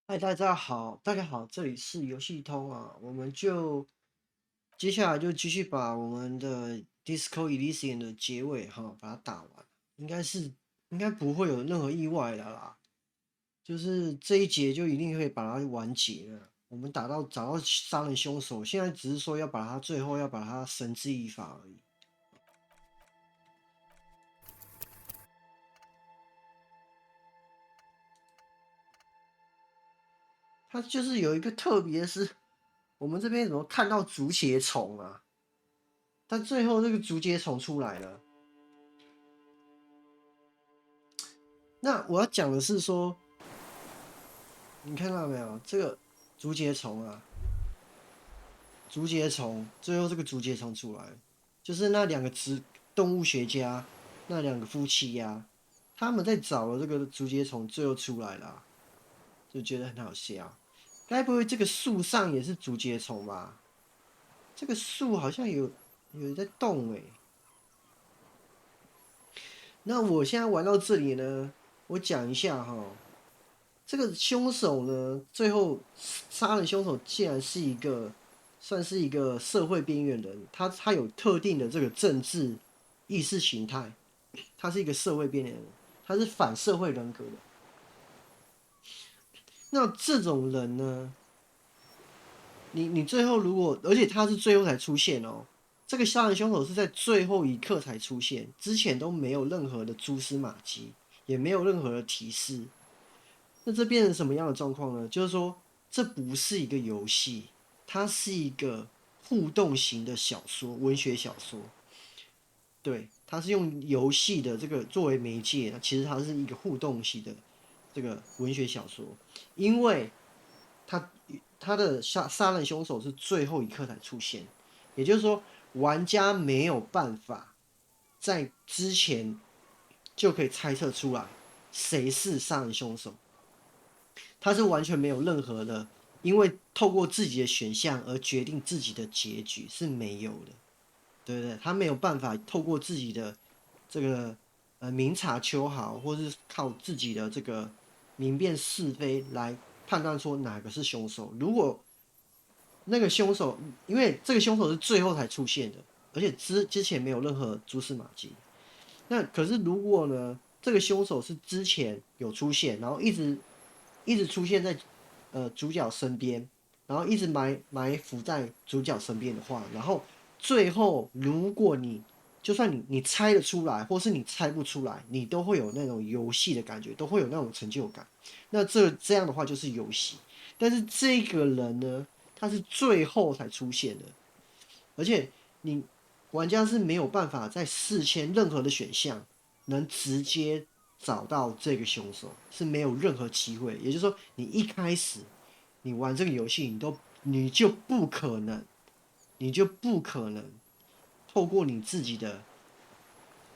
嗨，大家好，这里是游戏通啊，我们接下来就继续把我们的 Disco Elysium 的结尾把它打完，应该不会有任何意外的啦，就是这一节就一定可以把它完结了。我们找到杀人凶手，现在只是说最后要把他绳之以法而已。他就是有一个特别是，我们这边怎么看到竹节虫啊？但最后这个竹节虫出来了。那我要讲的是说，你看到没有？这个竹节虫啊，竹节虫最后这个竹节虫出来了，就是那两个动物学家，那两个夫妻呀、他们在找了这个竹节虫，最后出来了啊，就觉得很好笑。该不会这个树上也是竹节虫吧？这个树好像有在动那我现在玩到这里呢，我讲一下这个凶手呢，最后杀人凶手竟然算是一个社会边缘人，他有特定的这个政治意识形态，他是一个社会边缘人，他是反社会人格的。那这种人呢，你最后而且他是最后才出现哦，这个杀人凶手是在最后一刻才出现，之前都没有任何的蛛丝马迹，也没有任何的提示。那这变成什么样的状况呢？就是说，这不是一个游戏，它是一个互动型的文学小说。对，它是用游戏的这个作为媒介，其实它是一个互动型的这个文学小说，因为他他的杀人凶手是最后一刻才出现，也就是说，玩家没有办法在之前就可以猜测出来谁是杀人凶手。他是完全没有任何的，因为透过自己的选项而决定自己的结局是没有的，对不对？他没有办法透过自己的这个明察秋毫，或是靠自己的这个明辨是非来判断说哪个是凶手。如果那个凶手，因为这个凶手是最后才出现的，而且之前没有任何蛛丝马迹。那可是如果呢，这个凶手是之前有出现，然后一直出现在主角身边，然后一直埋伏在主角身边的话，然后最后如果就算你猜得出来，或是你猜不出来，你都会有那种游戏的感觉，都会有那种成就感。那这样的话就是游戏。但是这个人呢，他是最后才出现的，而且你玩家是没有办法在事前任何的选项能直接找到这个凶手，是没有任何机会。也就是说，你一开始你玩这个游戏，你就不可能，你就不可能透过你自己的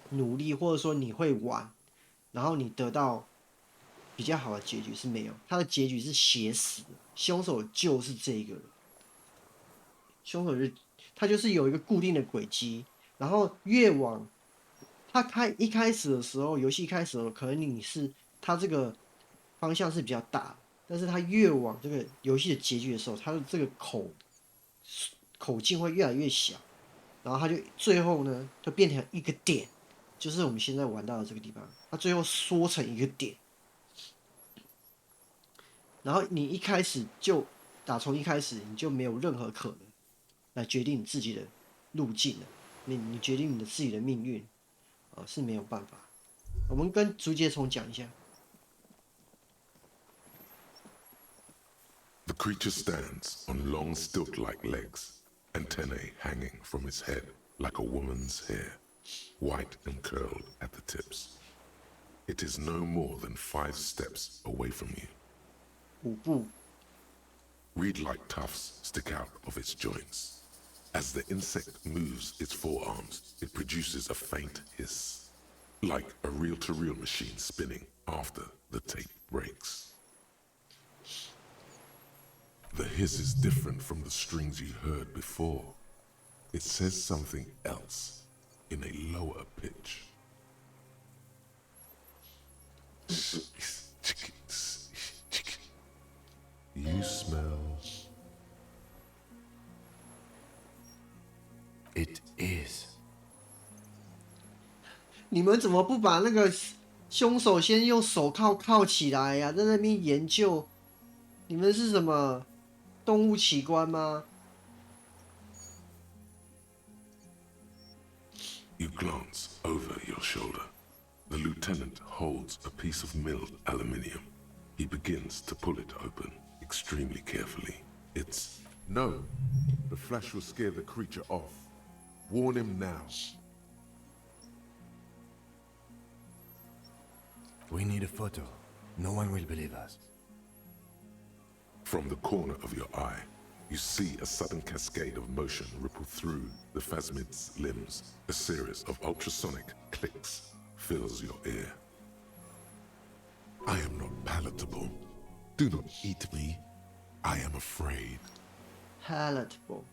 努力，或者说你会玩，然后你得到比较好的结局是没有。他的结局是写死的，凶手就是这个人。凶手是他就是有一个固定的轨迹，然后越往一开始的时候，游戏开始的时候，可能他这个方向是比较大，但是他越往这个游戏的结局的时候，他的这个口径会越来越小，然后他就最后呢，就变成一个点，就是我们现在玩到的这个地方，它最后缩成一个点，然后你从一开始你就没有任何可能来决定你自己的路径了，你决定自己的命运是没有办法。我们跟竹节虫讲一下。The creature stands on long stilt-like legs, antennae hanging from its head like a woman's hair, white and curled at the tips. It is no more than 5 steps away from you. 5步， Reed-like tufts stick out of its joints. As the insect moves its forearms, it produces a faint hiss, like a reel-to-reel machine spinning after the tape breaks. The hiss is different from the strings you heard before. It says something else in a lower pitch. 你们怎么不把那个凶手先用手铐起来呀、在那边研究，你们是什么动物奇观吗？ You glance over your shoulder. The lieutenant holds a piece of milled aluminium. He begins to pull it open, extremely carefully. It's... No. The flash will scare the creature off. Warn him now. We need a photo. No one will believe us. From the corner of your eye, you see a sudden cascade of motion ripple through the phasmid's limbs. A series of ultrasonic clicks fills your ear. I am not palatable. Do not eat me. I am afraid. palatable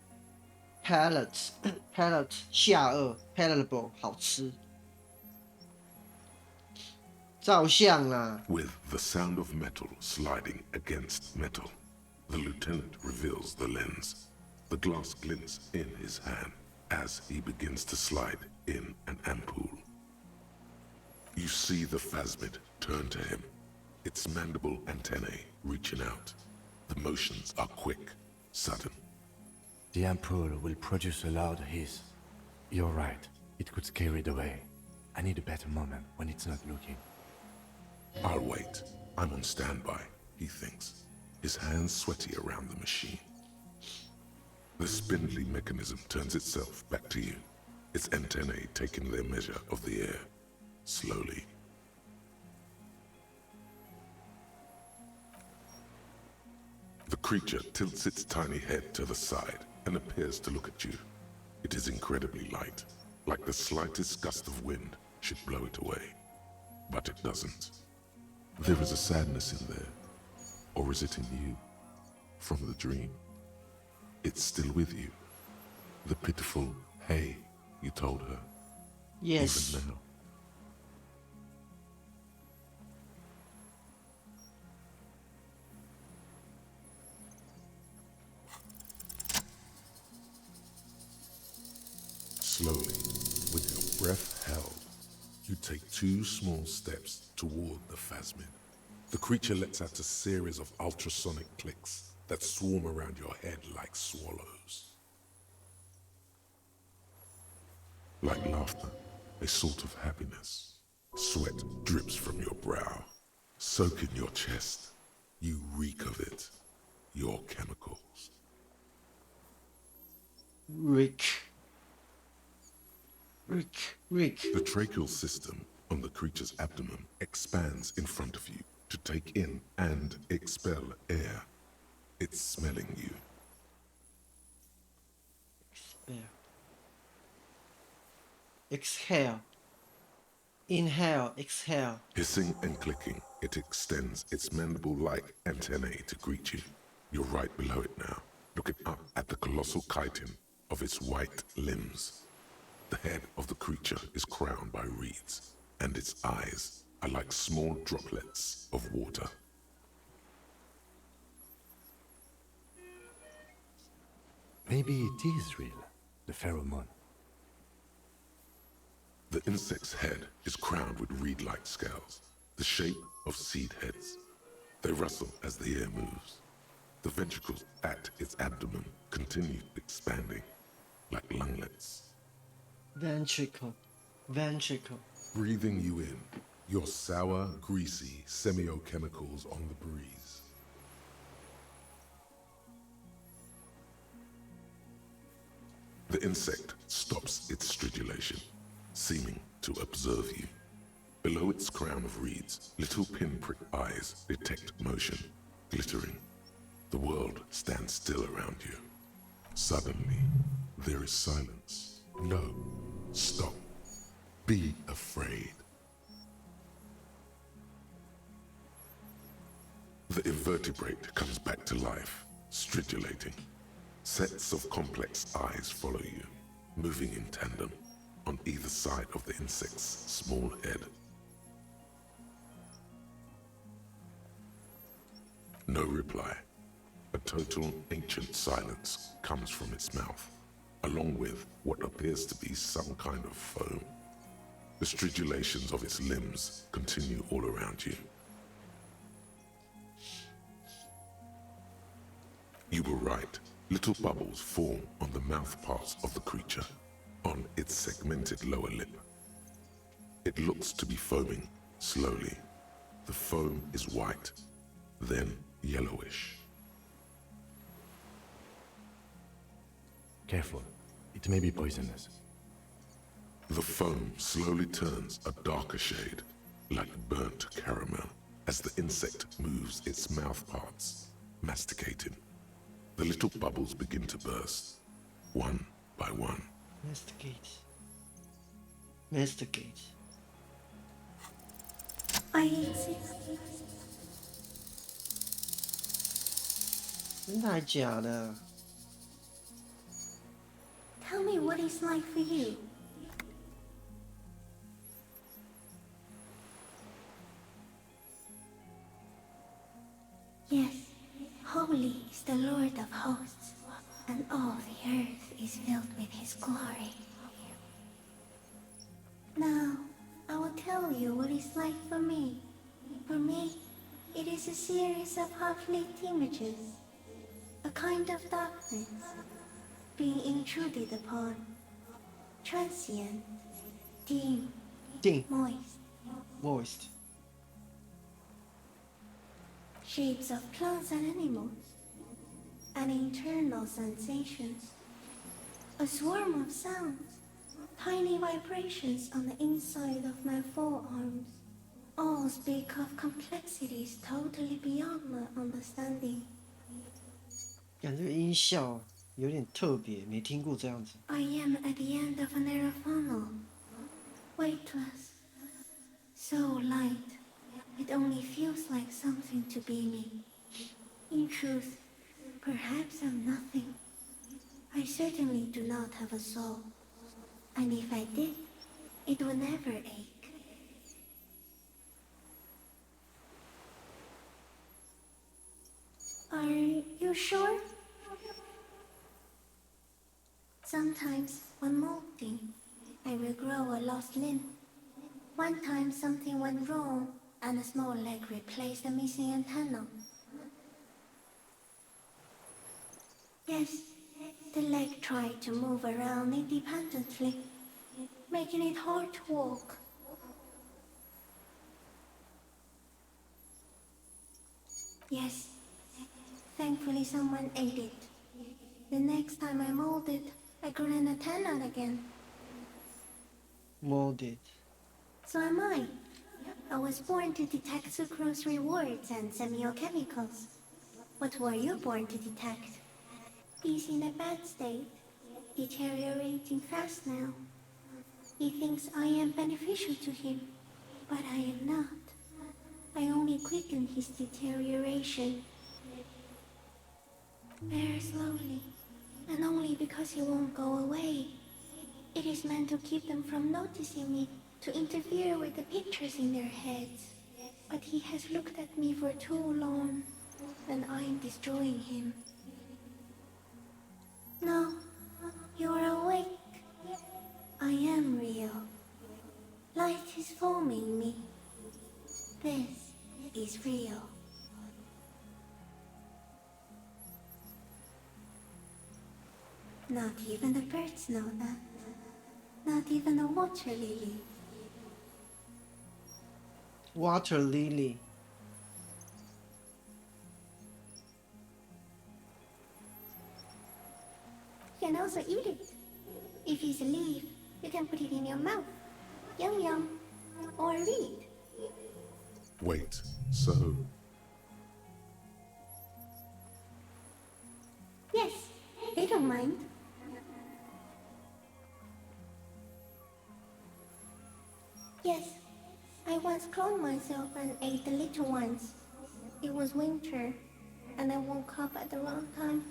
palate palate 下颚 palatable 好吃，照相啦。 With the sound of metal sliding against metal, the lieutenant reveals the lens. The glass glints in his hand as he begins to slide in an ampoule. You see the phasmid turn to him, its mandible antennae reaching out. The motions are quick, sudden. The ampoule will produce a loud hiss. You're right. It could scare it away. I need a better moment when it's not looking. I'll wait. I'm on standby, he thinks, his hands sweaty around the machine. The spindly mechanism turns itself back to you, its antennae taking their measure of the air, slowly. The creature tilts its tiny head to the side and appears to look at you. It is incredibly light, like the slightest gust of wind should blow it away. But it doesn't. There is a sadness in there. Or is it in you? From the dream? It's still with you. The pitiful, hey, you told her. Yes. Even now. Slowly, with your breath held, you take 2 small steps toward the phasmid. The creature lets out a series of ultrasonic clicks that swarm around your head like swallows. Like laughter, a sort of happiness. Sweat drips from your brow, soak in your chest. You reek of it, your chemicals. Rick. The tracheal system on the creature's abdomen expands in front of you to take in and expel air. It's smelling you. Exhale. Inhale, exhale. Hissing and clicking, it extends its mandible-like antennae to greet you. You're right below it now, looking up at the colossal chitin of its white limbs. The head of the creature is crowned by reeds, and its eyes are like small droplets of water. Maybe it is real, the pheromone. The insect's head is crowned with reed-like scales, the shape of seed heads. They rustle as the air moves. The ventricles at its abdomen continue expanding, like lunglets. Ventricle. Breathing you in, your sour, greasy semiochemicals on the breeze. The insect stops its stridulation, seeming to observe you. Below its crown of reeds, little pinprick eyes detect motion, glittering. The world stands still around you. Suddenly, there is silence. No, stop. Be afraid. The invertebrate comes back to life, stridulating. Sets of complex eyes follow you, moving in tandem on either side of the insect's small head. No reply. A total ancient silence comes from its mouth, along with what appears to be some kind of foam. The stridulations of its limbs continue all around you. You were right. Little bubbles form on the mouth parts of the creature, on its segmented lower lip. It looks to be foaming slowly. The foam is white, then yellowish. Careful. It may be poisonous. The foam slowly turns a darker shade, like burnt caramel, as the insect moves its mouth parts, masticating. The little bubbles begin to burst, one by one. Masticate. Masticate. I insist. 真的还假的？ Tell me what it's like for you. Yes, holy is the Lord of hosts, and all the earth is filled with his glory. Now, I will tell you what it's like for me. For me, it is a series of half-lit images, a kind of darkness, being intruded upon, transient, dim, 定 moist, moist shapes of plants and animals, and internal sensations, a swarm of sounds, tiny vibrations on the inside of my forearms, all speak of complexities totally beyond my understanding. 感这个音效有点特别，没听过这样子。 I am at the end of a narrow funnel, weightless, so light, it only feels like something to be me. In truth, perhaps I'm nothing. I certainly do not have a soul, and if I did, it would never ache. Are you sure? Sometimes, when molting, I will grow a lost limb. One time something went wrong, and a small leg replaced the missing antenna. Yes, the leg tried to move around independently, making it hard to walk. Yes, thankfully someone ate it. The next time I molded, I grew an antenna again. Molded. So am I. I was born to detect sucrose rewards and semiochemicals. What were you born to detect? He's in a bad state, deteriorating fast now. He thinks I am beneficial to him, but I am not. I only quicken his deterioration. Very slowly, and only because he won't go away. It is meant to keep them from noticing me, to interfere with the pictures in their heads. But he has looked at me for too long, and I am destroying him. No, you are awake. I am real. Light is forming me. This is real. Not even the birds know that. Not even the water lily. Water lily. You can also eat it. If it's a leaf, you can put it in your mouth. Yum yum. Or read. Wait, so Yes, they don't mind. Yes, I once cloned myself and ate the little ones. It was winter, and I woke up at the wrong time.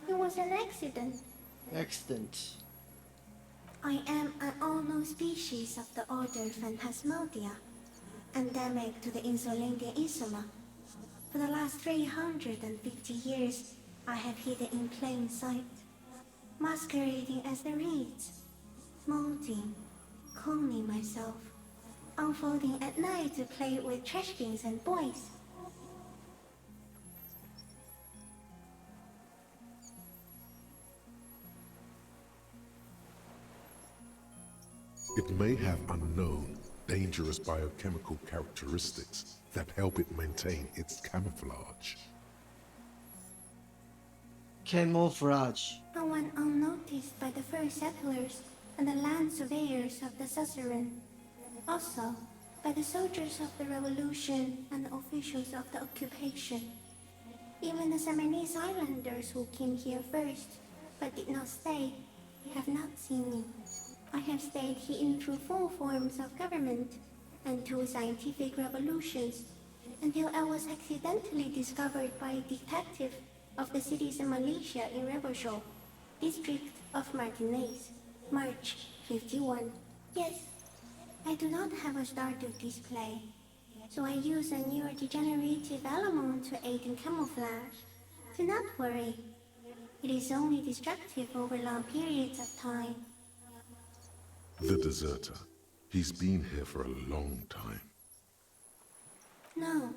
It was an accident. Accident. I am an unknown species of the order Phantasmodia, endemic to the Insulandian Insula. For the last 350 years, I have hidden in plain sight, masquerading as the reeds, molding, cloning myself. unfolding at night to play with trash bins and boys. It may have unknown, dangerous biochemical characteristics that help it maintain its camouflage. Camouflage. No one unnoticed by the first settlers and the land surveyors of the suzerain. Also, by the soldiers of the revolution and the officials of the occupation. Even the Samanese islanders who came here first, but did not stay, have not seen me. I have stayed hidden through 4 forms of government and 2 scientific revolutions, until I was accidentally discovered by a detective of the citizen militia in Rebelshaw, district of Martinez, March 51. Yes, I do not have a star to display, so I use a neurodegenerative element to aid in camouflage. Do not worry, it is only destructive over long periods of time. The deserter. He's been here for a long time. No,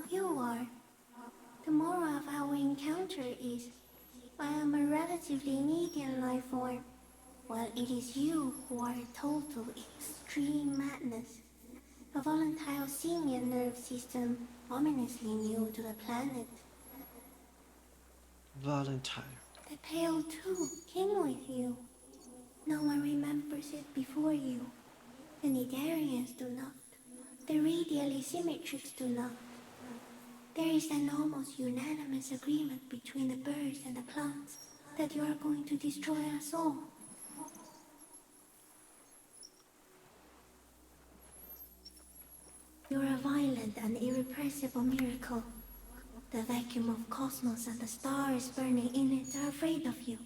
you are. The moral of our encounter is, I am a relatively medium life form, while it is you who are total extreme madness. A volatile simian nerve system ominously new to the planet. Valentine. The Pale too came with you. No one remembers it before you. The Nidarians do not. The radially symmetrics do not. There is an almost unanimous agreement between the birds and the plants that you are going to destroy us all. You are a violent and irrepressible miracle. The vacuum of cosmos and the stars burning in it are afraid of you.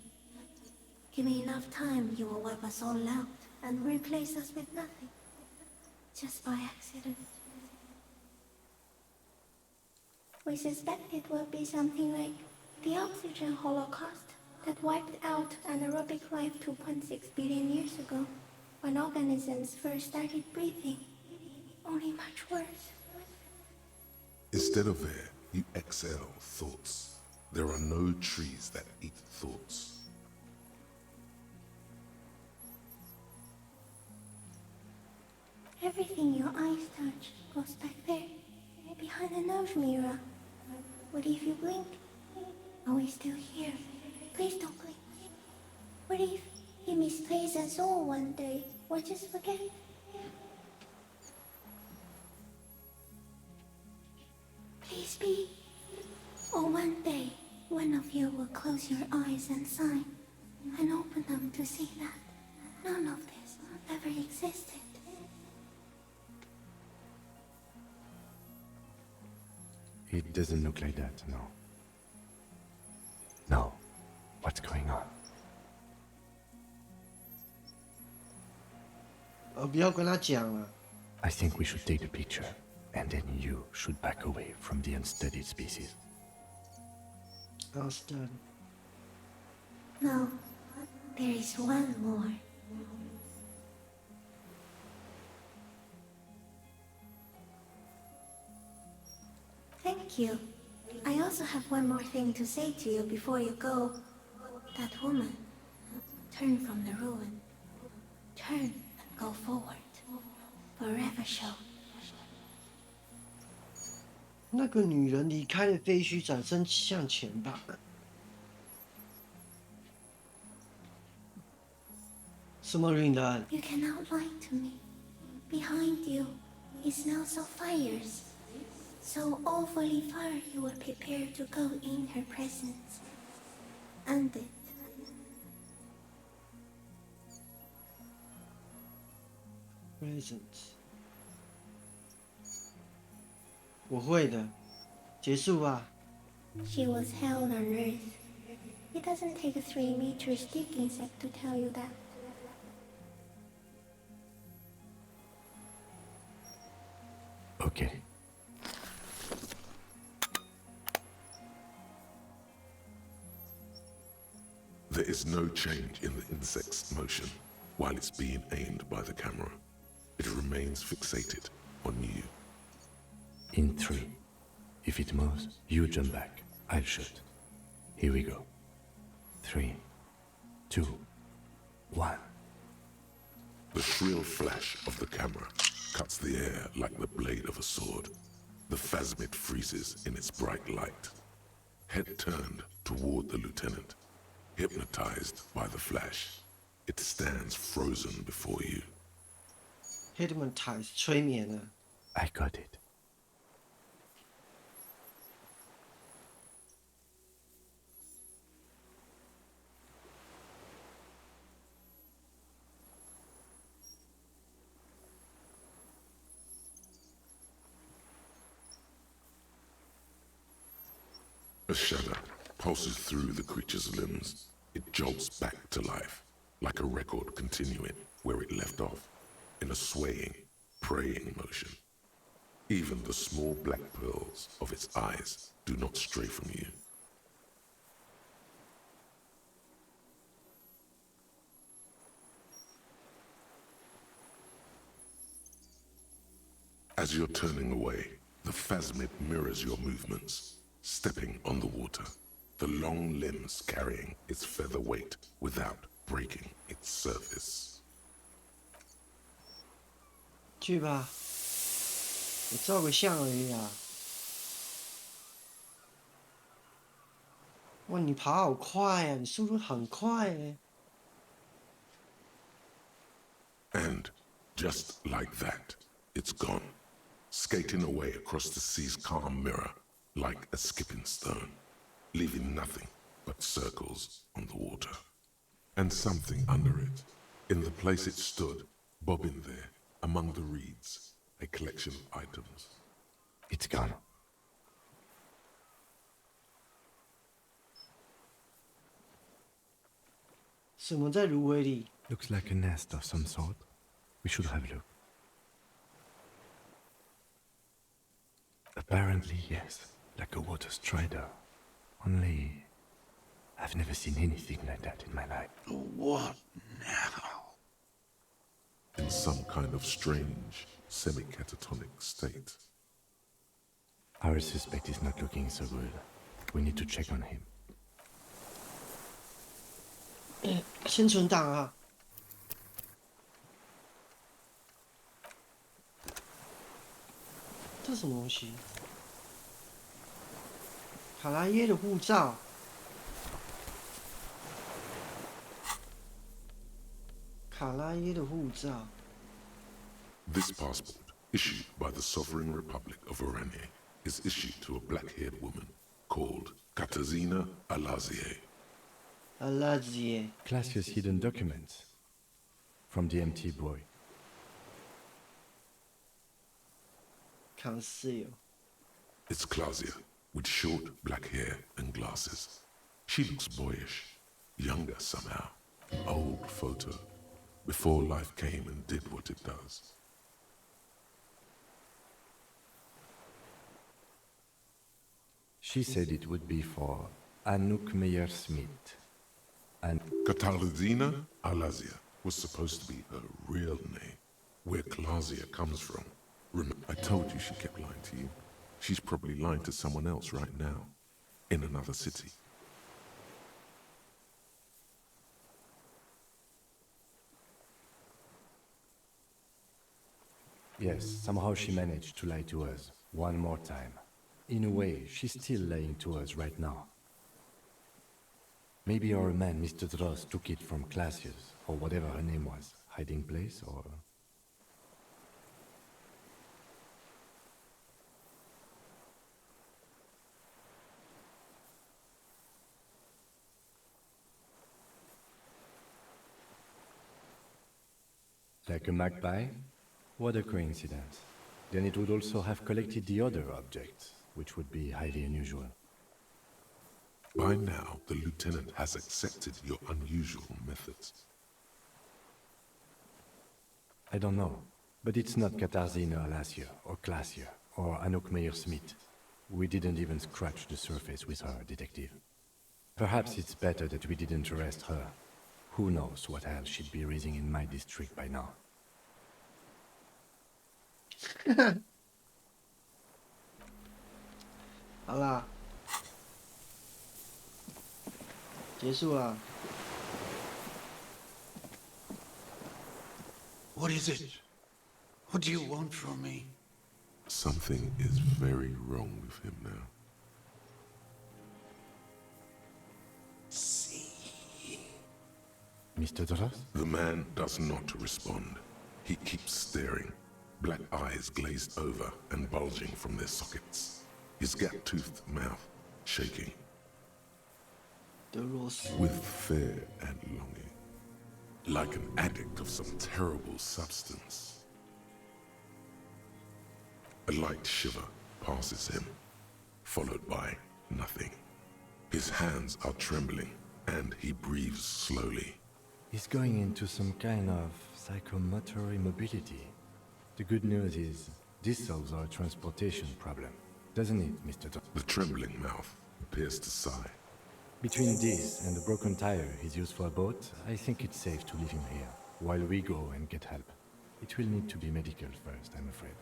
Give me enough time, you will wipe us all out and replace us with nothing. Just by accident. We suspect it will be something like the oxygen holocaust that wiped out anaerobic life 2.6 billion years ago, when organisms first started breathing. Only much worse. Instead of air, you exhale thoughts. There are no trees that eat thoughts. Everything your eyes touch goes back there, behind the nose mirror. What if you blink? Are we still here? Please don't blink. What if he misplaces us all one day, or just forget? Please be. Or one day, one of you will close your eyes and sign, and open them to see that none of this ever existed. It doesn't look like that, no. No. What's going on? 不要跟他讲了。 I think we should take the picture, and then you should back away from the unstudied species. Understand. No, there is one more. Thank you. I also have one more thing to say to you before you go. That woman. Turn from the ruin. Turn and go forward. Forever show. 那个女人离开了废墟，转身向前吧。什么女人？ You cannot lie to me. Behind you, it smells of fires. So awfully far you were prepared to go in her presence. And it. Present。我会的，结束吧。 She was held on Earth. It doesn't take a 3-meter stick insect to tell you that. Okay. There is no change in the insect's motion while it's being aimed by the camera. It remains remains fixated on you. In 3. If it moves, you jump back. I'll shoot. Here we go. 3, 2, 1. The shrill flash of the camera cuts the air like the blade of a sword. The phasmid freezes in its bright light. Head turned toward the lieutenant, hypnotized by the flash. It stands frozen before you. Hypnotize 催眠了。 I got it. A shudder pulses through the creature's limbs. It jolts back to life, like a record continuing where it left off, in a swaying, praying motion. Even the small black pearls of its eyes do not stray from you. As you're turning away, the phasmid mirrors your movements, stepping on the water, the long limbs carrying its feather weight without breaking its surface. 去吧，我照个相而已啊。哇，你爬好快啊，你速度很快哎。 And just like that, it's gone, skating away across the sea's calm mirror like a skipping stone, leaving nothing but circles on the water. And something under it, in the place it stood, bobbing there, among the reeds, a collection of items. It's gone. 什么在芦苇里？ Looks like a nest of some sort. We should have a look. Apparently, yes. Like a water strider. Only... I've never seen anything like that in my life. What now? In some kind of strange, semi-catatonic state. Our suspect is not looking so good. We need to check on him. 先存档啊！这什么东西？卡拉耶的护照。卡拉耶的护照。 This passport, issued by the Sovereign Republic of Oranje, is issued to a black-haired woman called Katarzyna Alazie. Alazie. Classia's hidden documents. From the empty boy. Conceal. It's Klasia, with short black hair and glasses. She looks boyish, younger somehow. An old photo, before life came and did what it does. She said it would be for Anouk Meyer-Smith. And Katarzyna Alazia was supposed to be her real name, where Klasia comes from. I told you she kept lying to you. She's probably lying to someone else right now, in another city. yes, somehow she managed to lie to us one more time. In a way, she's still lying to us right now. Maybe our man, Mr. Dross, took it from Classia's, or whatever her name was, hiding place, or... Like a magpie? What a coincidence. Then it would also have collected the other objects, which would be highly unusual. By now, the lieutenant has accepted your unusual methods. I don't know, but it's not Katarzyna Alasia, or Klasia, or Anouk Meyer-Smith. We didn't even scratch the surface with her, detective. Perhaps it's better that we didn't arrest her. Who knows what hell she'd be raising in my district by now. 好啦，结束了。What is it? What do you want from me? Something is very wrong with him now. See. Mr. Dross? The man does not respond. He keeps staring, black eyes glazed over and bulging from their sockets. His gap-toothed mouth shaking. 德罗斯， With fear and longing, like an addict of some terrible substance. A light shiver passes him, followed by nothing. His hands are trembling, and he breathes slowly. He's going into some kind of psychomotor immobility. The good news is, this solves our transportation problem, doesn't it, Mr. Dross? The trembling mouth appears to sigh. Between this and the broken tire he's used for a boat, I think it's safe to leave him here, while we go and get help. It will need to be medical first, I'm afraid.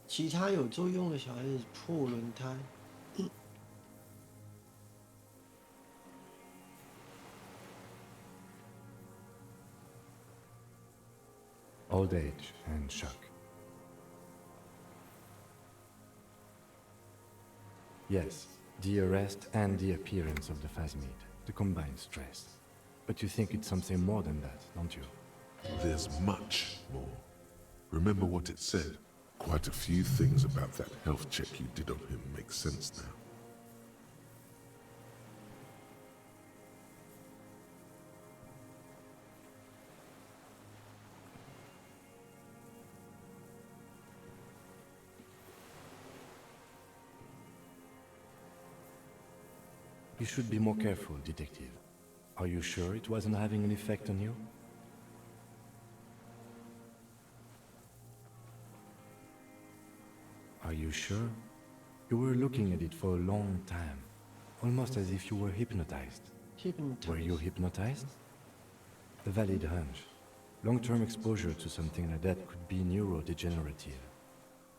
其他有作用的小孩子破轮胎。Old age and shock. Yes, the arrest and the appearance of the phasmid, the combined stress. But you think it's something more than that, don't you? There's much more. Remember what it said? Quite a few things about that health check you did on him make sense now. You should be more careful, detective. Are you sure it wasn't having an effect on you? Are you sure? You were looking at it for a long time, almost as if you were hypnotized. Were you hypnotized? A valid hunch. Long-term exposure to something like that could be neurodegenerative.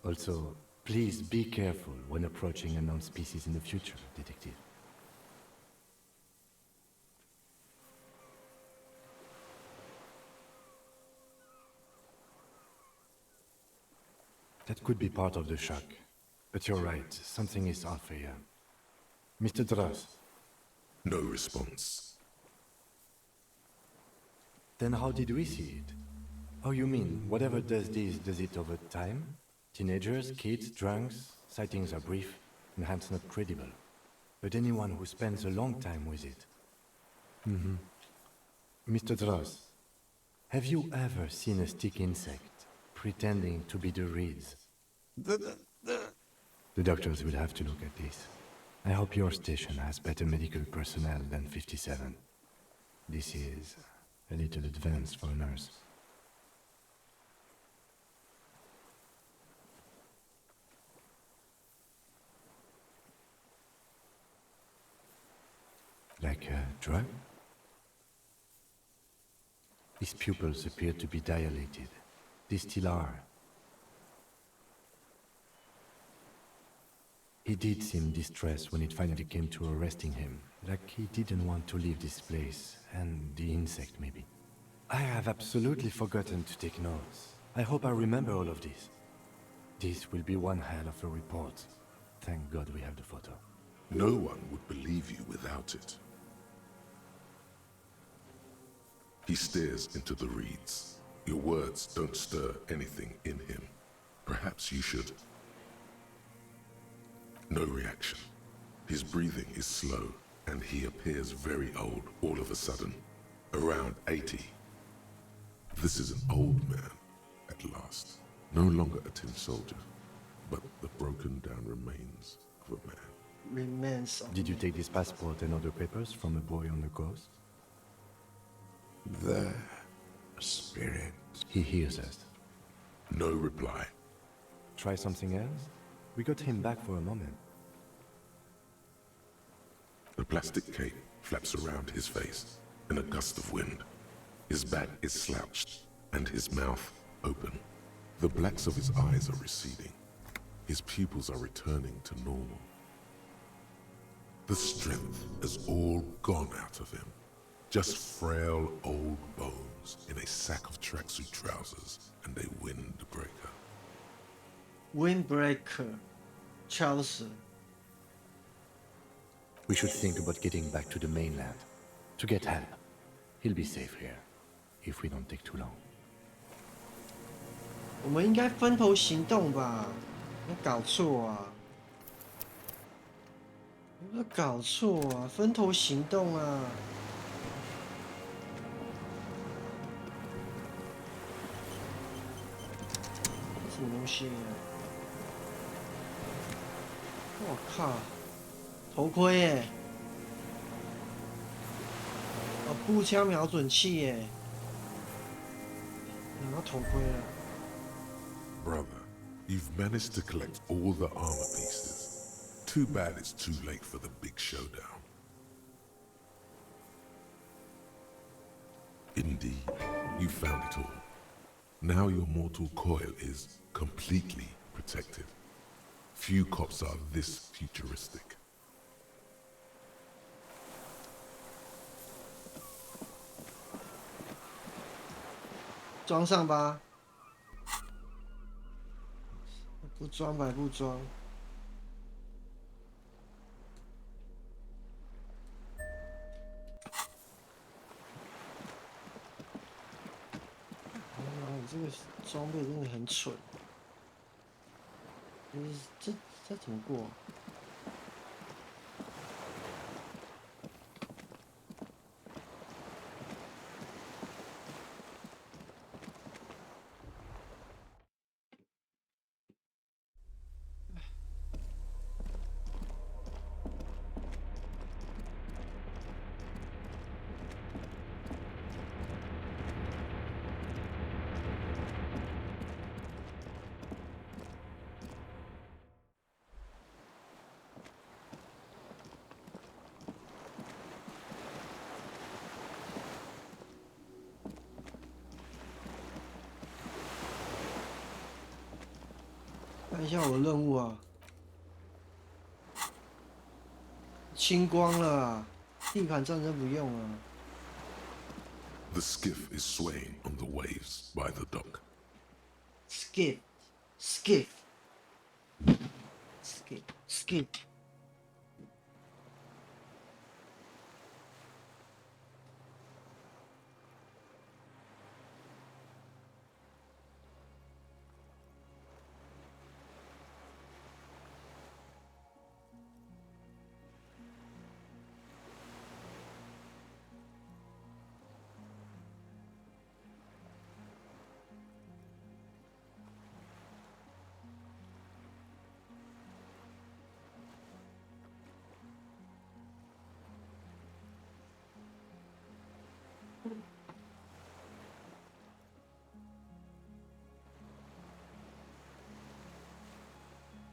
Also, please be careful when approaching unknown species in the future, detective. That could be part of the shock. But you're right, something is off here. Mr. Dross, No response. then how did we see it? Oh, you mean, whatever does this, does it over time? Teenagers, kids, drunks, sightings are brief, and hence not credible. But anyone who spends a long time with it. Mr. Dross, have you ever seen a stick insect pretending to be the reeds? The doctors will have to look at this. I hope your station has better medical personnel than 57. This is a little advanced for a nurse. Like a drug? His pupils appear to be dilated. They still are. He did seem distressed when it finally came to arresting him, like he didn't want to leave this place, and the insect maybe. I have absolutely forgotten to take notes. I hope I remember all of this. This will be one hell of a report. Thank God we have the photo. No one would believe you without it. He stares into the reeds. Your words don't stir anything in him. Perhaps you should. No reaction. His breathing is slow, and he appears very old all of a sudden. Around 80. This is an old man, at last. No longer a tin soldier, but the broken down remains of a man. Remains of Did you take this passport and other papers from a boy on the coast? The spirit. He hears us. No reply. Try something else? We got him back for a moment. The plastic cape flaps around his face in a gust of wind. His back is slouched, and his mouth open. The blacks of his eyes are receding. His pupils are returning to normal. The strength has all gone out of him. Just frail old bones in a sack of tracksuit trousers and a windbreaker. Windbreaker， 敲死。 We should think about getting back to the mainland. To get help. He'll be safe here. If we don't take too long. 我们应该分头行动吧？没搞错啊！没有搞错啊！分头行动啊！什么东西啊？我靠！头盔耶！哦，步枪瞄准器耶！拿到头盔了。 Brother, you've managed to collect all the armor pieces. Too bad it's too late for the big showdown. Indeed, you found it all. Now your mortal coil is completely protected. Few cops are this futuristic. 装上吧。不装白不装。你这个装备真的很蠢。这怎么过？ 看一下我的任务啊，清光了啊，地盘战争不用了。The skiff is swaying on the waves by the dock. Skip.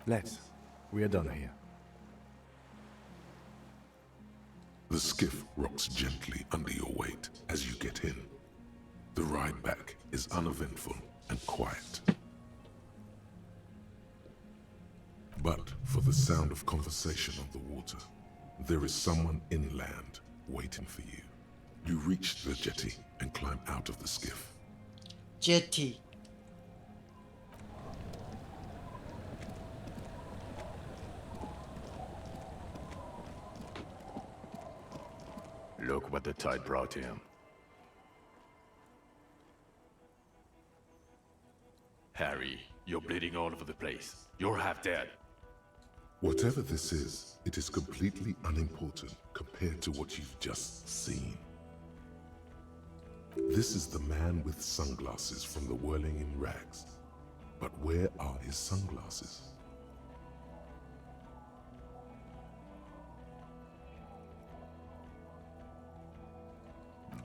Let's. We are done here. The skiff rocks gently under your weight as you get in. The ride back is uneventful and quiet. But for the sound of conversation on the water, there is someone inland waiting for you. You reach the jetty and climb out of the skiff. Jetty. Look what the tide brought him. Harry, you're bleeding all over the place. You're half dead. Whatever this is, it is completely unimportant compared to what you've just seen. This is the man with sunglasses from the Whirling in Rags. But where are his sunglasses?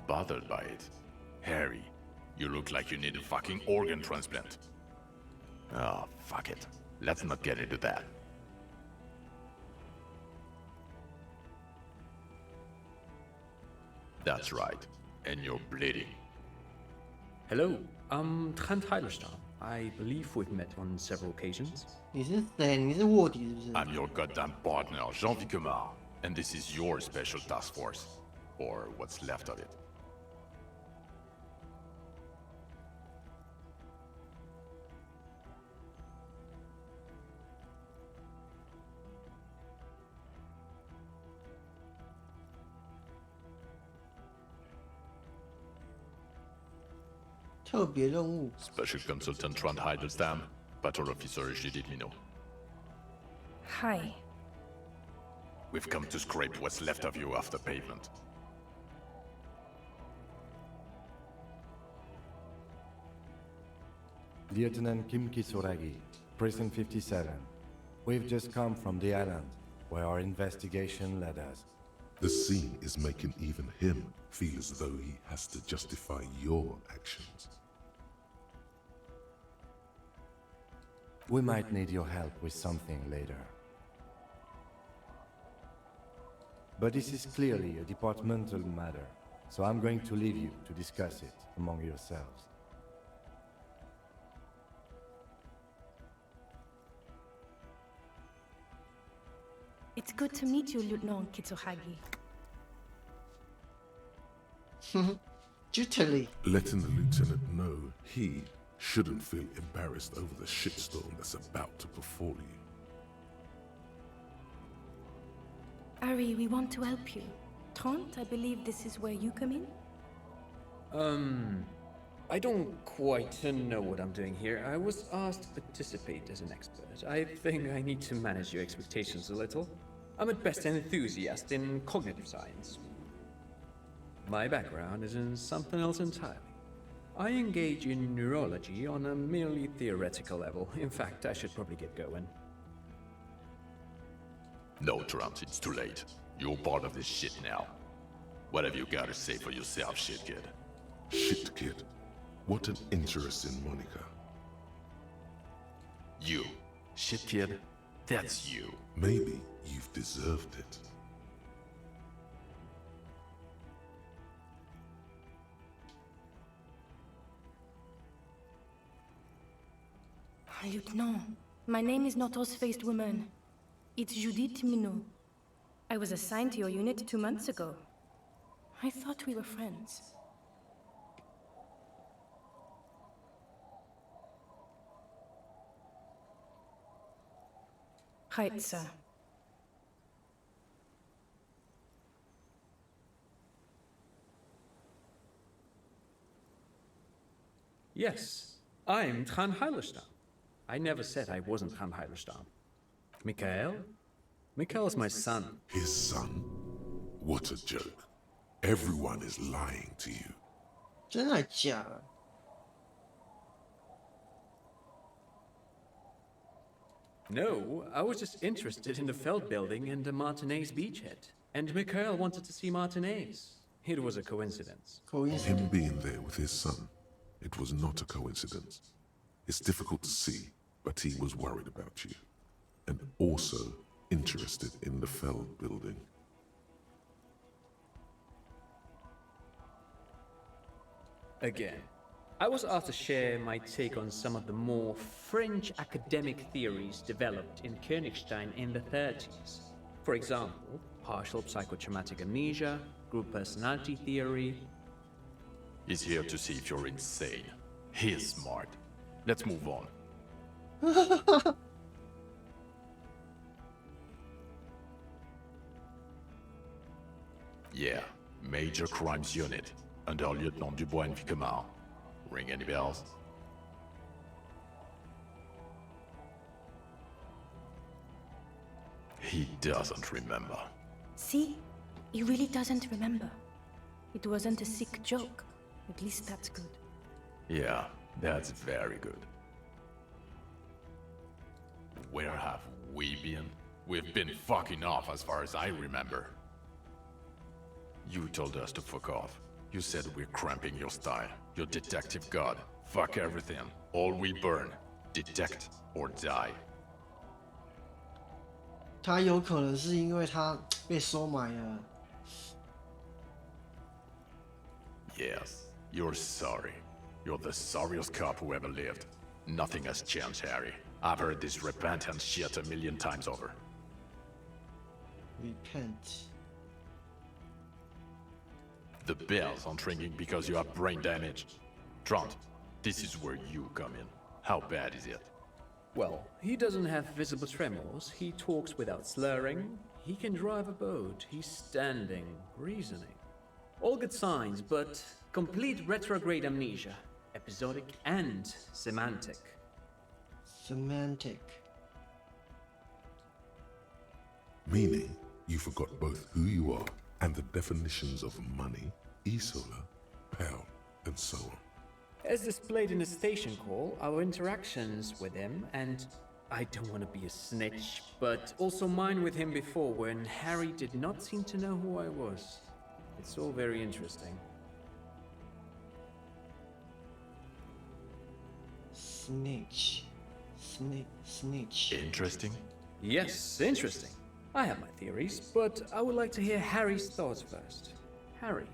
Bothered by it. Harry, you look like you need a fucking organ transplant. Oh, fuck it. Let's not get into that. That's right. And you're bleeding. Hello. Trent Heilerstein. I believe we've met on several occasions. 你是谁？你是卧底是不是？ I'm your goddamn partner, Jean-Vic Quemar, and this is your special task force. Or what's left of it. 特别任务。 Special Consultant Trent Heiderstam, Battle Officer Judith Minot. Hi. We've come to scrape what's left of you after pavement. Lieutenant Kim Kisoragi, Prison 57. We've just come from the island, where our investigation led us. The scene is making even him feel as though he has to justify your actions. We might need your help with something later. But this is clearly a departmental matter, so I'm going to leave you to discuss it among yourselves. It's good to meet you, Lieutenant Kitsuhagi. Jitterly. Letting the lieutenant know he shouldn't feel embarrassed over the shitstorm that's about to befall you. Ari, we want to help you. Trent, I believe this is where you come in? I don't quite know what I'm doing here. I was asked to participate as an expert. I think I need to manage your expectations a little. I'm at best an enthusiast in cognitive science. My background is in something else entirely. I engage in neurology on a merely theoretical level. In fact, I should probably get going. No, Trent, it's too late. You're part of this shit now. What have you got to say for yourself, shit kid? Shit, kid. What an interesting moniker. You. Shit kid? That's you. Maybe you've deserved it. Lieutenant, my name is not Horse-Faced Woman. It's Judith Minot. I was assigned to your unit 2 months ago. I thought we were friends. Right, sir. Yes, I'm Trent Heilerstein. I never said I wasn't Trent Heilerstein. Mikhail? Mikhail's my son. His son? What a joke. Everyone is lying to you. 真的假的？ No, I was just interested in the Feld building and the Martinez beachhead. And Mikhail wanted to see Martinez. It was a coincidence. Him being there with his son, it was not a coincidence. It's difficult to see, but he was worried about you. And also interested in the Feld building. Again, I was asked to share my take on some of the more French academic theories developed in Königstein in the 30s. For example, partial psychotraumatic amnesia, group personality theory. He's here to see if you're insane. He's smart. Let's move on. Yeah, Major Crimes Unit, under Lieutenant Dubois and Vicomar. Ring any bells? He doesn't remember. See? He really doesn't remember. It wasn't a sick joke. At least that's good. Yeah, that's very good. Where have we been? We've been fucking off as far as I remember. You told us to fuck off. You said we're cramping your style. Your detective god. Fuck everything. All we burn. Detect or die. 他有可能是因为他被收买了。 Yes, you're sorry. You're the sorriest cop who ever lived. Nothing has changed, Harry. I've heard this repentance shit a million times over. Repent. The bells aren't ringing because you have brain damage. Trant, this is where you come in. How bad is it? Well, he doesn't have visible tremors, he talks without slurring, he can drive a boat, he's standing, reasoning. All good signs, but complete retrograde amnesia. Episodic and semantic. Semantic. Meaning, you forgot both who you are and the definitions of money, Isola, pound, and so on. As displayed in the station call, our interactions with him, and I don't want to be a snitch, but also mine with him before when Harry did not seem to know who I was. It's all very interesting. Snitch. Snitch. Interesting? Yes, interesting. I have my theories, but I would like to hear Harry's thoughts first. Harry,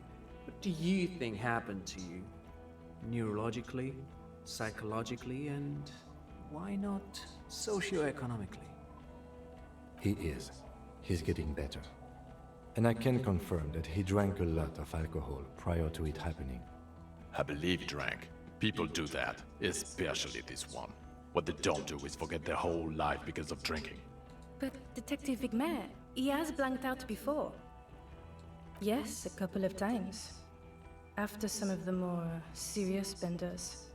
what do you think happened to you? Neurologically, psychologically, and why not socioeconomically? He is. He's getting better. And I can confirm that he drank a lot of alcohol prior to it happening. I believe he drank. People do that, especially this one. What they don't do is forget their whole life because of drinking. But Detective Vigmer, he has blanked out before. Yes, a couple of times. After some of the more serious benders.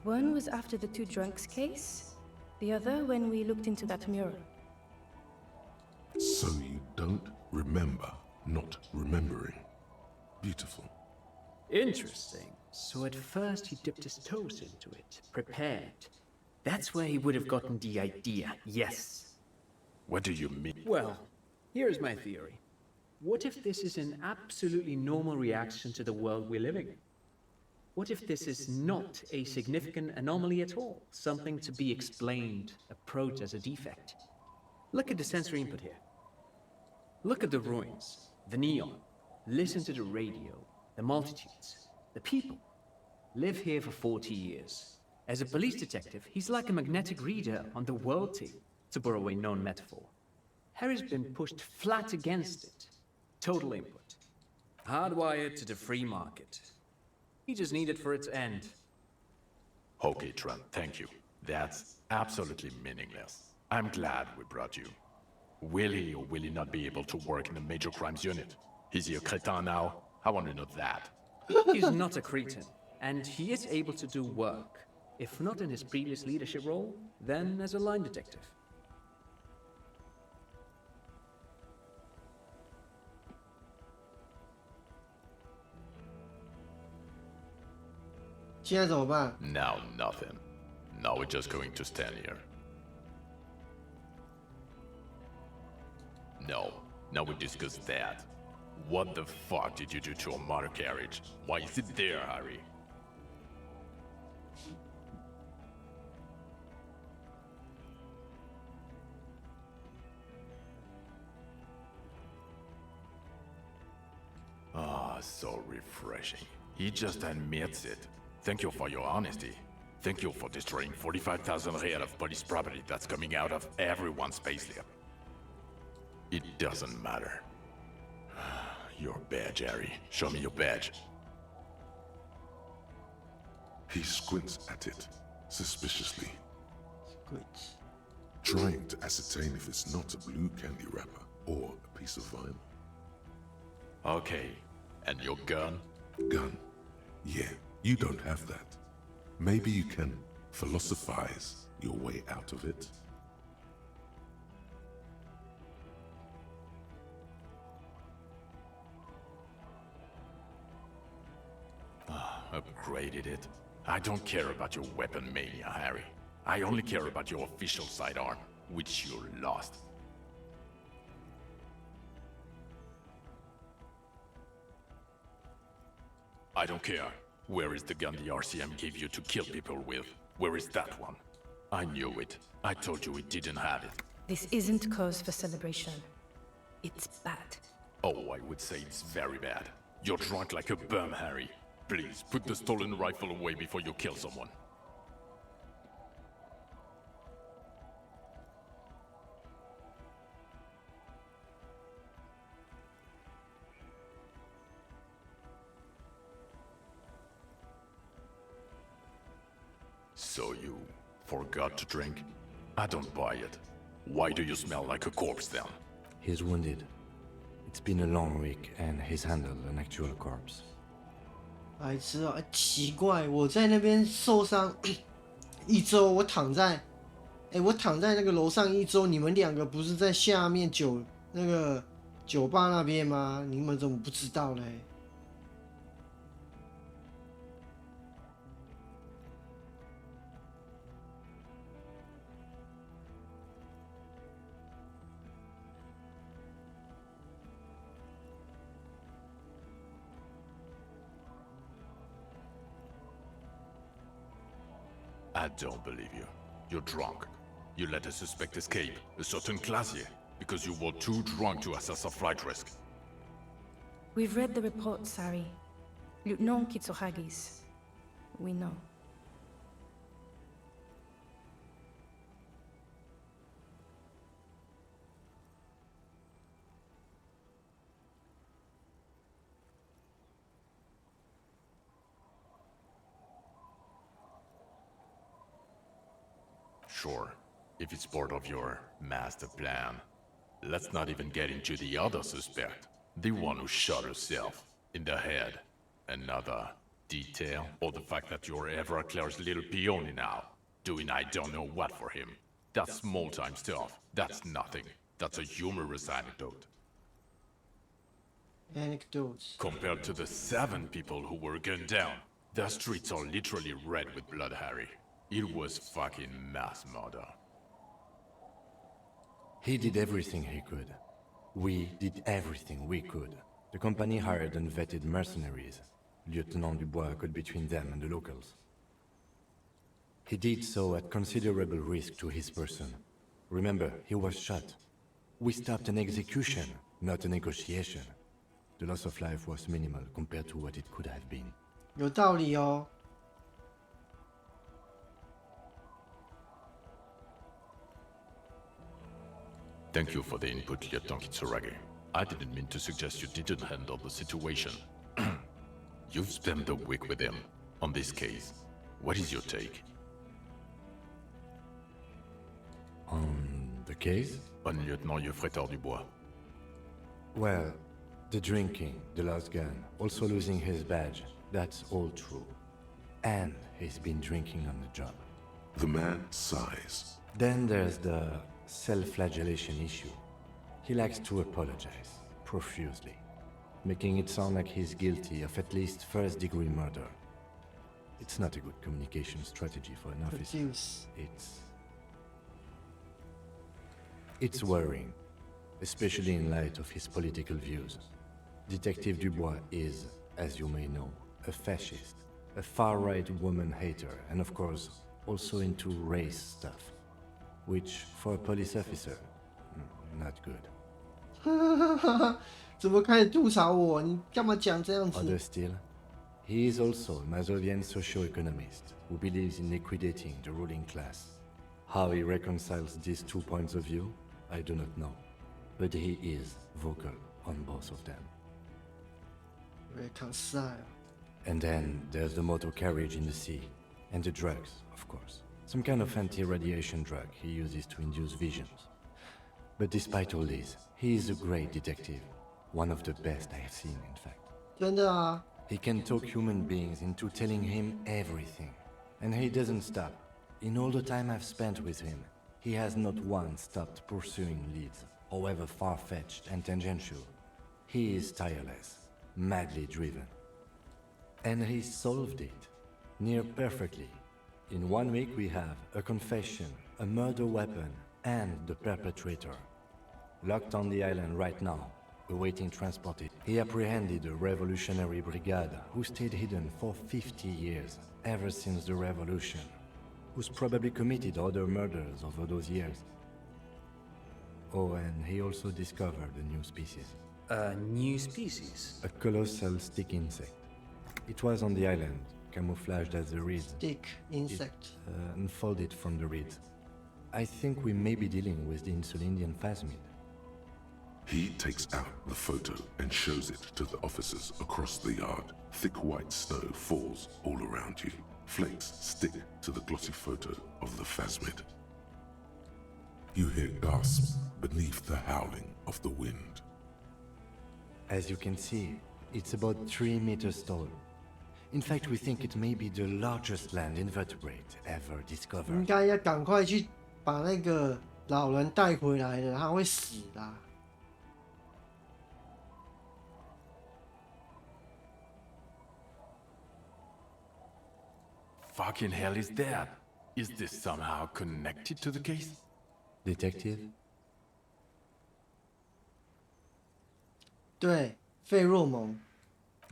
One was after the two drunks case, the other when we looked into that mural. So you don't remember not remembering. Beautiful. Interesting. So at first he dipped his toes into it, prepared. That's where he would have gotten the idea, yes. What do you mean? Well, here's my theory. What if this is an absolutely normal reaction to the world we're living in? What if this is not a significant anomaly at all? Something to be explained, approached as a defect? Look at the sensory input here. Look at the ruins, the neon. Listen to the radio, the multitudes, the people. Live here for 40 years. As a police detective, he's like a magnetic reader on the world team, to borrow a known metaphor. Harry's been pushed flat against it. Total input. Hardwired to the free market. He just needed for its end. Okay, Trent, thank you. That's absolutely meaningless. I'm glad we brought you. Will he or will he not be able to work in the major crimes unit? Is he a cretin now? I want to know that. He's not a cretin, and he is able to do work. If not in his previous leadership role, then as a line detective. Now nothing. Now we're just going to stand here. No, now we discuss that. What the fuck did you do to a motor carriage? Why is it there, Harry? Ah, so refreshing. He just admits it. Thank you for your honesty. Thank you for destroying 45,000 real of police property that's coming out of everyone's payslip. It doesn't matter. Your badge, Harry. Show me your badge. He squints at it, suspiciously, Squints. trying to ascertain if it's not a blue candy wrapper or a piece of vinyl. Okay. And your gun? Gun. Yeah, you don't have that. Maybe you can philosophize your way out of it. Upgraded it. I don't care about your weapon mania, Harry. I only care about your official sidearm, which you lost. I don't care. Where is the gun the RCM gave you to kill people with? Where is that one? I knew it. I told you we didn't have it. This isn't cause for celebration. It's bad. Oh, I would say it's very bad. You're drunk like a bum, Harry. Please, put the stolen rifle away before you kill someone. So you forgot to drink? I don't buy it. Why do you smell like a corpse then? He's wounded. It's been a long week, and he's handled an actual corpse. 白痴啊！奇怪，我在那边受伤一周，我躺在那个楼上一周，你们两个不是在下面那个酒吧那边吗？你们怎么不知道嘞？ I don't believe you. You're drunk. You let a suspect escape, a certain classier, because you were too drunk to assess a flight risk. We've read the report, Sari. Lieutenant Kitsuhagi's. We know. Sure, if it's part of your master plan. Let's not even get into the other suspect. The one who shot herself in the head. Another detail, or the fact that you're Everclear's little peony now, doing I don't know what for him. That's small-time stuff. That's nothing. That's a humorous anecdote. Anecdotes. Compared to the 7 people who were gunned down, the streets are literally red with blood, Harry. It was fucking mass murder. He did everything he could. We did everything we could. The company hired unvetted mercenaries. Lieutenant Dubois got between them and the locals. He did so at considerable risk to his person. Remember, he was shot. We stopped an execution, not a negotiation. The loss of life was minimal compared to what it could have been. 有道理哦。 Thank you for the input, Lieutenant Kitsuragi. I didn't mean to suggest you didn't handle the situation. You've spent the week with him on this case. What is your take? On the case? On Lieutenant Yefretor Dubois. Well, the drinking, the lost gun, also losing his badge, that's all true. And he's been drinking on the job. The man sighs. Then there's the self-flagellation issue. He likes to apologize, profusely, making it sound like he's guilty of at least first-degree murder. It's not a good communication strategy for an officer. Produce. It's worrying, especially in light of his political views. Detective Dubois is, as you may know, a fascist, a far-right woman hater, and of course, also into race stuff. Which, for a police officer, not good. 怎么开始吐槽我？你干嘛讲这样子？ Other still, he is also a Mazovian socio-economist who believes in liquidating the ruling class. How he reconciles these 2 points of view, I do not know. But he is vocal on both of them. Reconcile. And then there's the motor carriage in the sea, and the drugs, of course. Some kind of anti-radiation drug he uses to induce visions. But despite all this, he is a great detective. One of the best I have seen, in fact. 真的啊， He can talk human beings into telling him everything. And he doesn't stop. In all the time I've spent with him, he has not once stopped pursuing leads, however far-fetched and tangential. He is tireless, madly driven. And he solved it, near perfectly. In 1 week we have a confession, a murder weapon, and the perpetrator. Locked on the island right now, awaiting transport. He apprehended a revolutionary brigade who stayed hidden for 50 years, ever since the revolution, who's probably committed other murders over those years. Oh, and he also discovered a new species. A new species? A colossal stick insect. It was on the island, camouflaged as a reed. Stick insect. It unfolded from the reed. I think we may be dealing with the Insulindian phasmid. He takes out the photo and shows it to the officers across the yard. Thick white snow falls all around you. Flakes stick to the glossy photo of the phasmid. You hear gasps beneath the howling of the wind. As you can see, it's about 3 meters tall. In fact, we think it may be the largest land invertebrate ever 应 discovered. 该要赶快去把那个老人带回来的，他会死的。Fucking hell is that? Is this somehow connected to the case? Detective? 对，费洛蒙。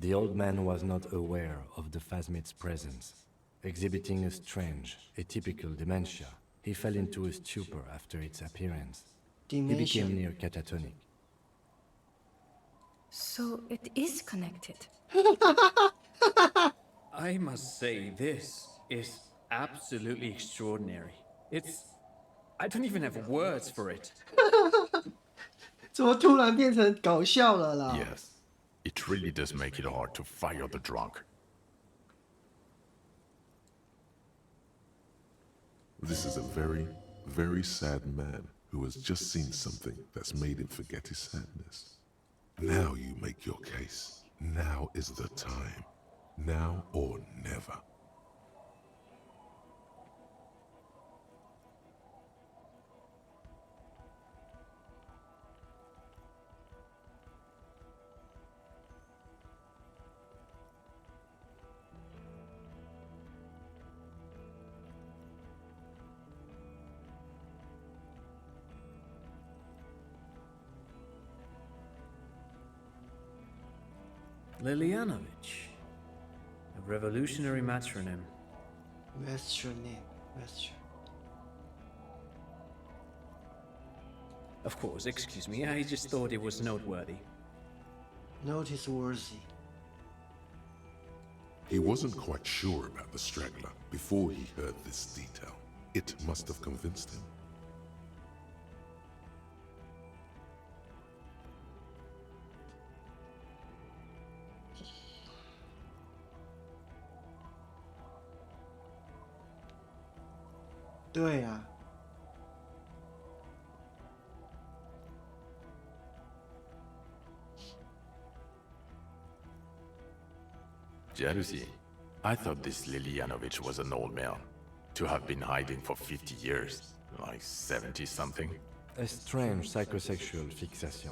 The old man was not aware of the phasmid's presence. Exhibiting a strange, atypical dementia, he fell into a stupor after its appearance. He Dementia. became near catatonic. So it is connected. I must say, this is absolutely extraordinary. I don't even have words for it. 怎么突然变成搞笑了啦？ Yes. It really does make it hard to fire the drunk. This is a very, very sad man who has just seen something that's made him forget his sadness. Now you make your case. Now is the time. Now or never. Lilianovich. A revolutionary matronym. What's your name? What's your... Of course, excuse me, I just thought it was noteworthy. Noticeworthy. He wasn't quite sure about the straggler before he heard this detail. It must have convinced him. "对啊， Jealousy? I thought this Lilianovich was an old man. To have been hiding for 50 years. Like 70-something. A strange psychosexual fixation,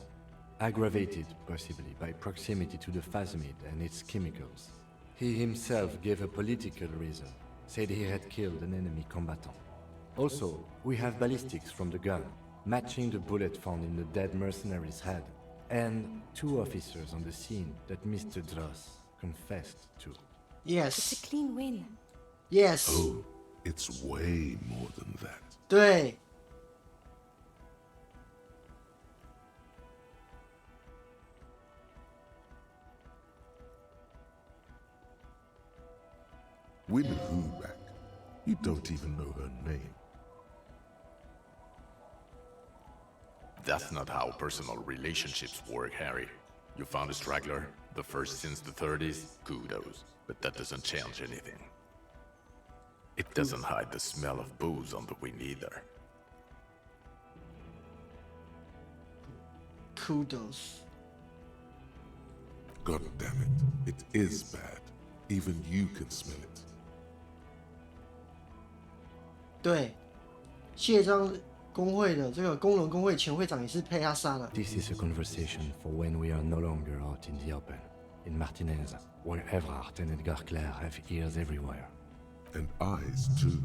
aggravated possibly by proximity to the phasmid and its chemicals. He himself gave a political reason, said he had killed an enemy combatant. Also, we have ballistics from the gun, matching the bullet found in the dead mercenary's head, and 2 officers on the scene that Mr. Dross confessed to. It's a Yes, clean win. yes， Oh, it's way more than that. 对， Win who back? You don't even know her name. That's not how personal relationships work, Harry. You found a straggler, the first since the 30s, kudos. But that doesn't change anything. It doesn't hide the smell of booze on the wind either. kudos。 God damn it. It is bad. Even you can smell it. 对，谢庄工会的这个工人工会前会长也是被他杀了。 This is a conversation for when we are no longer out in the open. In Martinez, where Everard and Edgar Clare have ears everywhere. And eyes, too.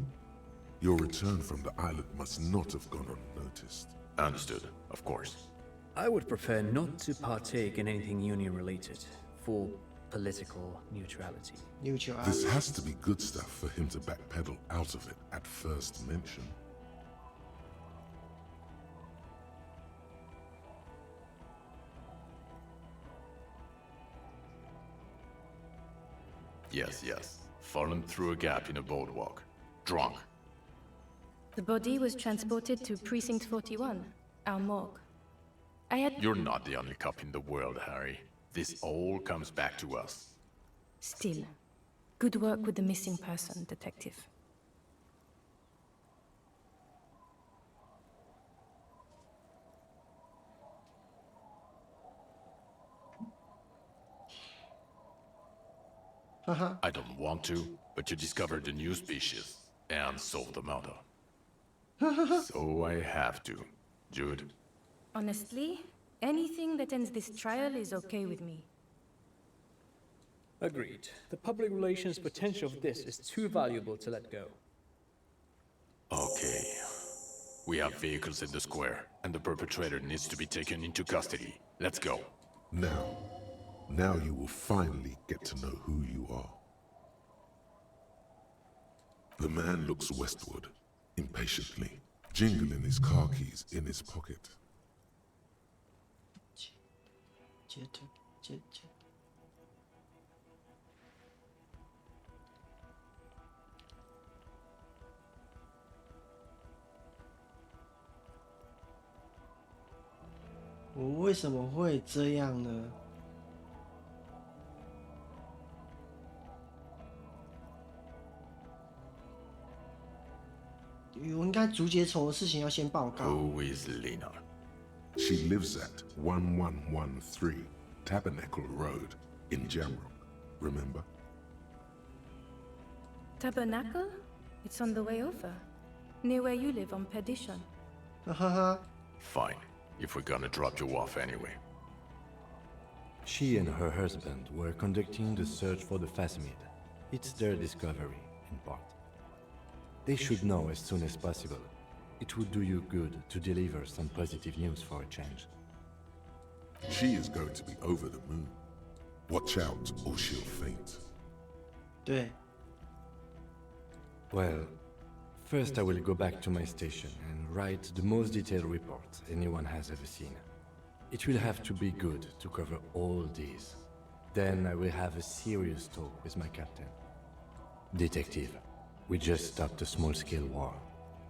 Your return from the island must not have gone unnoticed. Understood, of course. I would prefer not to partake in anything union-related, for political neutrality. Neutral. This has to be good stuff for him to backpedal out of it at first mention. Yes. Fallen through a gap in a boardwalk. Drunk. The body was transported to Precinct 41, our morgue. I had... You're not the only cop in the world, Harry. This all comes back to us. Still, good work with the missing person, Detective. I don't want to, but you discovered a new species and solved the murder. So I have to. Jude? Honestly, anything that ends this trial is okay with me. Agreed. The public relations potential of this is too valuable to let go. Okay. We have vehicles in the square, and the perpetrator needs to be taken into custody. Let's go. Now you will finally get to know who you are. The man looks westward, impatiently, jingling his car keys in his pocket.我为什么会这样呢？我应该竹节虫的事情要先报告。Who is Lena? She lives at 1113 Tabernacle Road in Jamrock, remember? Tabernacle? It's on the way over. Near where you live on Perdition. Fine, if we're gonna drop you off anyway. She and her husband were conducting the search for the Phasimid. It's their discovery, in part. They should know as soon as possible. It would do you good to deliver some positive news for a change. She is going to be over the moon. Watch out or she'll faint. 对。 Well, first I will go back to my station and write the most detailed report anyone has ever seen. It will have to be good to cover all these. Then I will have a serious talk with my captain. Detective, we just stopped a small-scale war.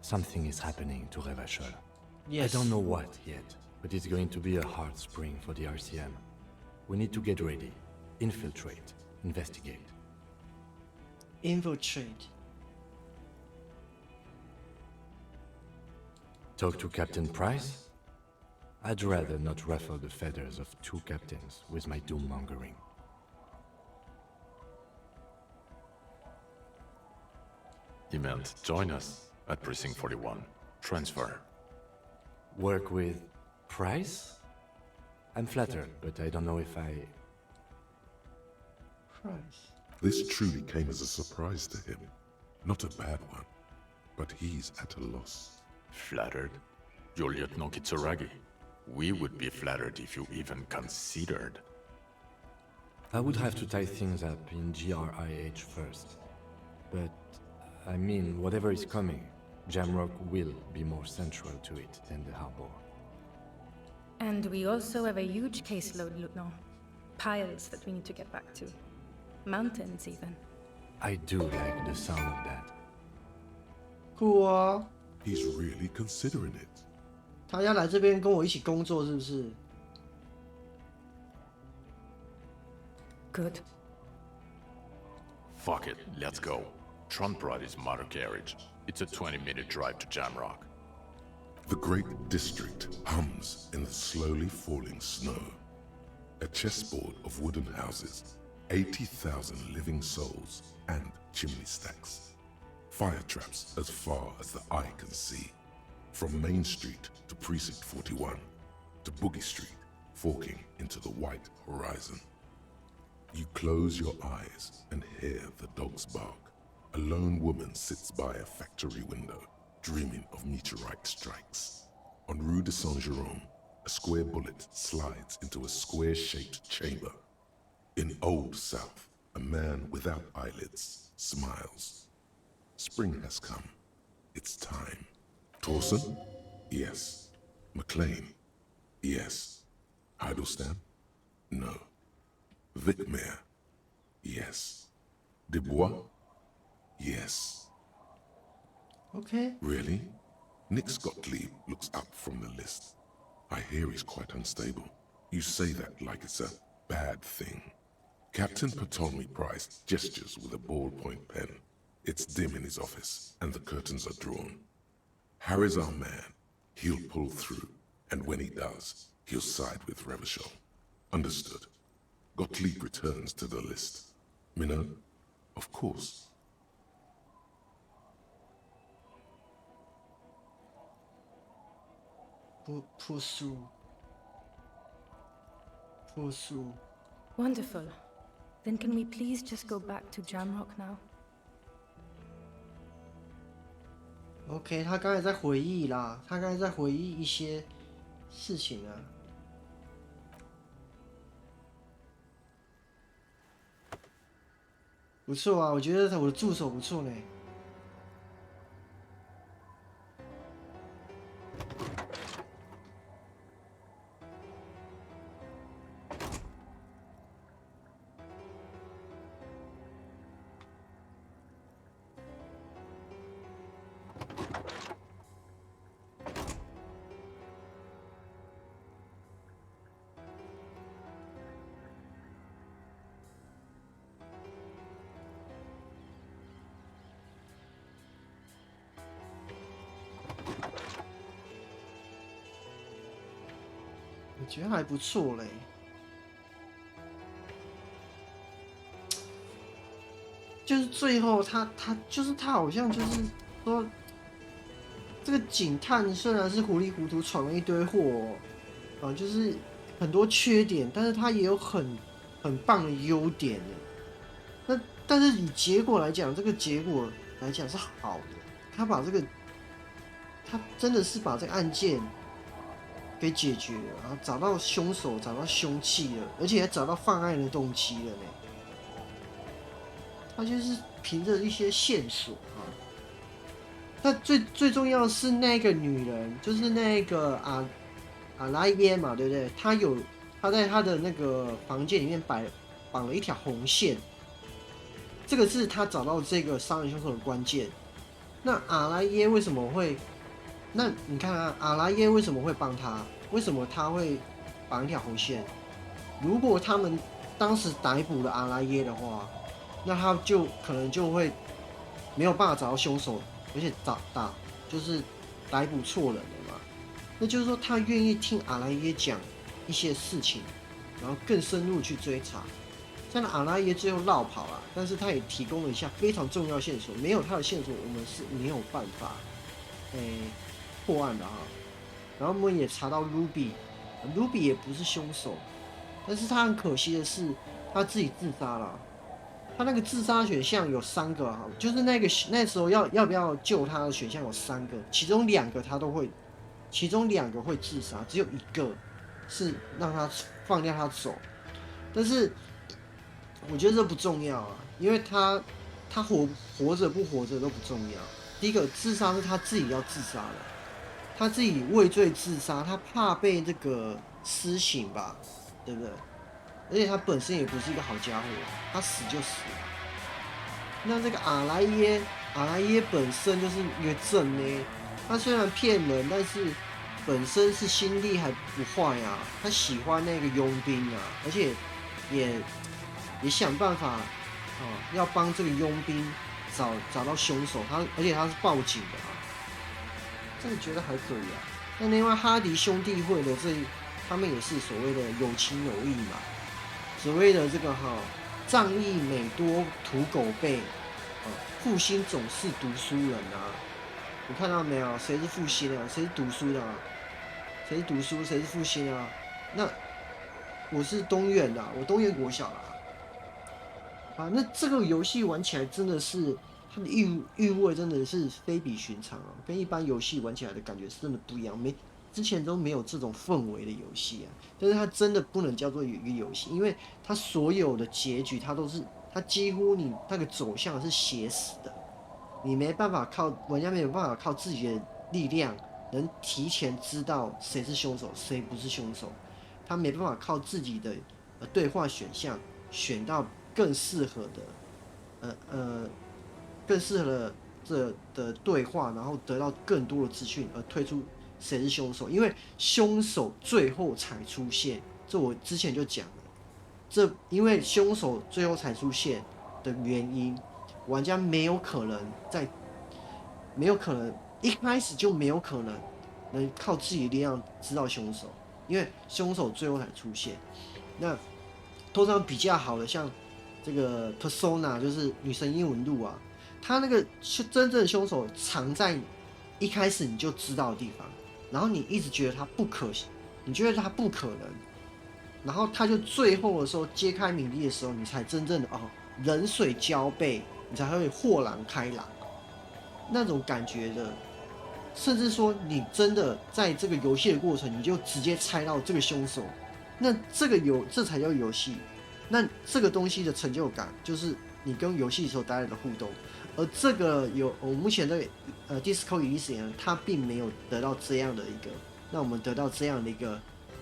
Something is happening to Revachol. Yes. I don't know what yet, but it's going to be a hard spring for the RCM. We need to get ready, infiltrate, investigate. Infiltrate. Talk to Captain Price? I'd rather not ruffle the feathers of two captains with my doom-mongering. He meant join us at Precinct 41. Transfer. Work with Price? I'm flattered, but I don't know if I... Price. This truly came as a surprise to him. Not a bad one, but he's at a loss. Flattered? You're Lieutenant Kitsuragi. We would be flattered if you even considered. I would have to tie things up in GRIH first. But, I mean, whatever is coming, Jamrock will be more central to it than the harbor. And we also have a huge caseload, Lieutenant. Piles that we need to get back to. Mountains, even. I do like the sound of that.酷啊！ He's really considering it. 他要来这边跟我一起工作，是不是？ Good. Fuck it, let's go. Trump brought his motor carriage. It's a 20-minute drive to Jamrock. The great district hums in the slowly falling snow. A chessboard of wooden houses, 80,000 living souls, and chimney stacks. Fire traps as far as the eye can see. From Main Street to Precinct 41, to Boogie Street, forking into the white horizon. You close your eyes and hear the dogs bark. A lone woman sits by a factory window, dreaming of meteorite strikes. On Rue de Saint-Jérôme, a square bullet slides into a square-shaped chamber. In Old South, a man without eyelids smiles. Spring has come. It's time. Torsen? Yes. McLean? Yes. Heidelstein? No. Vicmere? Yes. Dubois? Yes. OK， Really? Nick's Gottlieb looks up from the list. I hear he's quite unstable. You say that like it's a bad thing. Captain Ptolemy Price gestures with a ballpoint pen. It's dim in his office, and the curtains are drawn. Harry's our man. He'll pull through, and when he does, he'll side with Revachol. Understood. Gottlieb returns to the list. Minot? Of course. 朴素。 Wonderful. Then can we please just go back to Jamrock now? OK， 他刚才在回忆啦，他刚才在回忆一些事情啊。不错啊，我觉得我的助手不错呢。我觉得还不错嘞。就是最后他好像就是说，这个警探虽然是糊里糊涂闯了一堆祸，就是很多缺点，但是他也有很棒的优点的。但是以结果来讲，这个结果来讲是好的。他真的是把这个案件给解决了，然后找到凶手，找到凶器了，而且还找到犯案的动机了呢。他就是凭着一些线索啊。那最重要的是那个女人，就是那个阿拉耶嘛，对不对？他在他的那个房间里面绑了一条红线，这个是他找到这个杀人凶手的关键。那阿拉耶为什么会？那你看啊，阿拉耶为什么会帮他？为什么他会绑一条红线？如果他们当时逮捕了阿拉耶的话，那他可能就会没有办法找到凶手，而且就是逮捕错人了嘛。那就是说，他愿意听阿拉耶讲一些事情，然后更深入去追查。虽然阿拉耶最后绕跑了，但是他也提供了一下非常重要线索。没有他的线索，我们是没有办法破案的哈。然后我们也查到 Ruby 也不是凶手，但是他很可惜的是，他自己自杀了。他那个自杀选项有3个哈，就是那时候要不要救他的选项有3个，其中2个他都会，其中2个会自杀，只有1个是让他放掉他走。但是我觉得这不重要啊，因为他活着不活着都不重要。第一个自杀是他自己要自杀的，他自己畏罪自杀，他怕被这个私刑吧，对不对？而且他本身也不是一个好家伙，他死就死了。那这个阿拉耶本身就是一个正呢，他虽然骗人，但是本身是心地还不坏啊，他喜欢那个佣兵啊，而且也想办法要帮这个佣兵找到凶手，而且他是报警的啊，这个觉得还可以啊。那另外哈迪兄弟会的他们也是所谓的有情有义嘛。所谓的这个仗义每多屠狗辈，负心总是读书人啊！你看到没有？谁是负心啊？谁是读书的啊？谁是读书？谁是负心啊？那我是东远的，我东远国小啦。那这个游戏玩起来真的是它的韵味真的是非比寻常啊，跟一般游戏玩起来的感觉是真的不一样。之前都没有这种氛围的游戏啊，但是它真的不能叫做一个游戏，因为它所有的结局它几乎你那个走向是写死的，你没办法玩家没有办法靠自己的力量能提前知道谁是凶手谁不是凶手，他没办法靠自己的兑换选项选到更适合的更适合的的对话，然后得到更多的资讯，而推出谁是凶手。因为凶手最后才出现，这我之前就讲了。因为凶手最后才出现的原因，玩家没有可能一开始就没有可能能靠自己的力量知道凶手，因为凶手最后才出现。那通常比较好的，像这个 Persona 就是女神异闻录啊，它那个真正的凶手藏在一开始你就知道的地方，然后你一直觉得他不可行，你觉得他不可能，然后他就最后的时候揭开谜底的时候，你才真正的冷水交倍，你才会豁然开朗那种感觉的。甚至说你真的在这个游戏的过程，你就直接猜到这个凶手，那这才叫游戏。那这个东西的成就感，就是你跟游戏时候带来的互动。而这个我目前的Disco Elysium 它并没有得到这样的一个，让我们得到这样的一个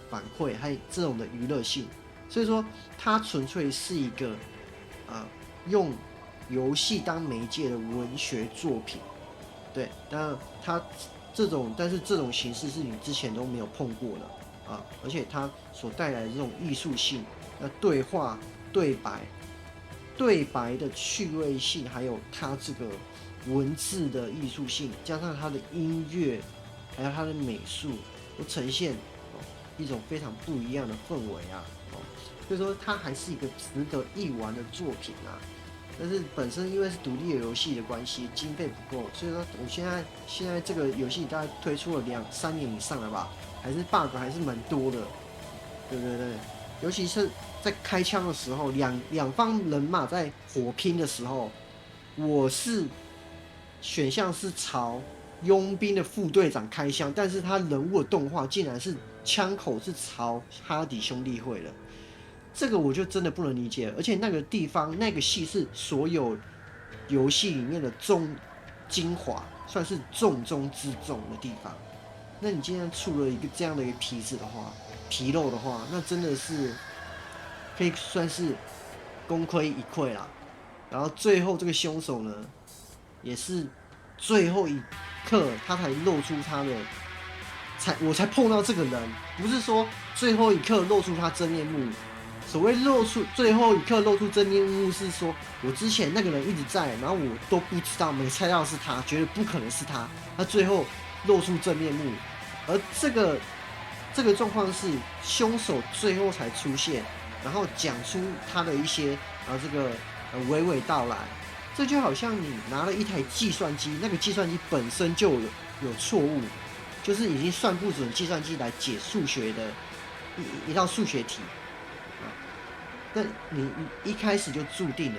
反馈，还有这种的娱乐性。所以说，它纯粹是一个用游戏当媒介的文学作品。对，但是这种形式是你之前都没有碰过的而且它所带来的这种艺术性，那对话、对白的趣味性，还有它这个文字的艺术性，加上它的音乐，还有它的美术，都呈现一种非常不一样的氛围所以说它还是一个值得一玩的作品但是本身因为是独立的游戏的关系，经费不够，所以说我现在这个游戏大概推出了2-3年以上了吧，还是 bug 还是蛮多的，对，尤其是在开枪的时候，两方人马在火拼的时候，我是选项是朝佣兵的副队长开枪，但是他人物的动画竟然是枪口是朝哈迪兄弟会的。这个我就真的不能理解，而且那个地方那个戏是所有游戏里面的精华，算是重中之重的地方。那你今天出了一个这样的一个纰漏的话，那真的是可以算是功亏一篑啦。然后最后这个凶手呢，也是最后一刻他才露出他的，我才碰到这个人，不是说最后一刻露出他真面目。所谓最后一刻露出真面目，是说我之前那个人一直在，然后我都不知道，没猜到是他，觉得不可能是他，他最后露出真面目。而这个状况是凶手最后才出现，然后讲出他的一些这个娓娓道来。这就好像你拿了一台计算机，那个计算机本身就有错误，就是已经算不准计算机来解数学的一道数学题。那你一开始就注定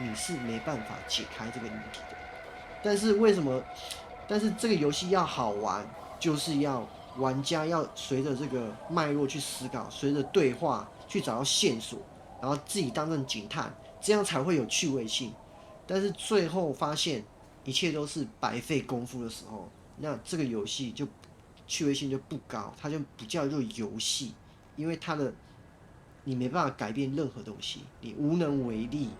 你是没办法解开这个谜题的。但是为什么？但是这个游戏要好玩，就是要玩家要随着这个脉络去思考，随着对话去找到线索，然后自己当成警探，这样才会有趣味性。但是最后发现一切都是白费功夫的时候，那这个游戏就趣味性就不高，它就不叫做游戏，因为你没办法改变任何东西，你无能为力